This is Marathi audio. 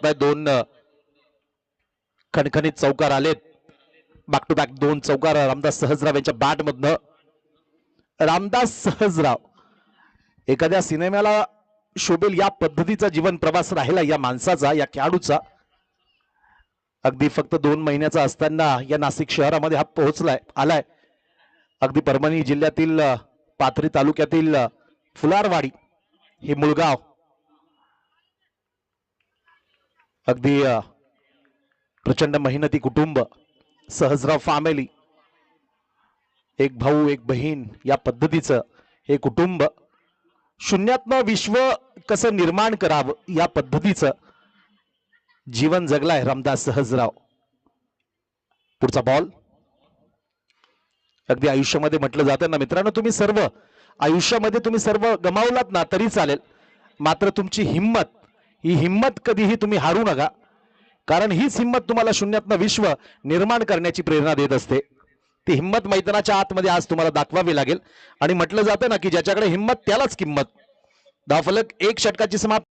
दोन खणखणीत चौकार आलेत. बॅक टू बॅक दोन चौकार रामदास सहजराव यांच्या बॅट मधनं. रामदास सहजराव एखाद्या सिनेमाला शोभेल या पद्धतीचा जीवन प्रवास राहिला या माणसाचा, या खेळाडूचा. अगदी फक्त 2 महिन्याचा असताना या नाशिक शहरामध्ये हा पोहोचलाय आलाय. अगदी परभणी जिल्ह्यातील पाथरी तालुक्यातील फुलारवाडी हे मुळगाव. अगदी प्रचंड मेहनती कुटुंब, सहजराव फॅमिली, एक भाऊ एक बहीण या पद्धतीचं हे कुटुंब. शून्यातनं विश्व कसं निर्माण करावं या पद्धतीचं जीवन जगलाय रामदास सहजराव. पुढचा बॉल. अगदी आयुष्यामध्ये म्हटलं जातं ना मित्रांनो, तुम्ही सर्व आयुष्यामध्ये तुम्ही सर्व गमावलात ना तरी चालेल, मात्र तुमची हिम्मत, ही हिम्मत कधीही तुम्ही हारू नका, कारण हीच हिम्मत तुम्हाला शून्यातनं विश्व निर्माण करण्याची प्रेरणा देत असते. ती हिम्मत मैदानाच्या आतमध्ये आज तुम्हाला दाखवावी लागेल. आणि म्हटलं जातं ना की ज्याच्याकडे हिम्मत त्यालाच किंमत. धावफलक 1 षटकाची समाप्ती.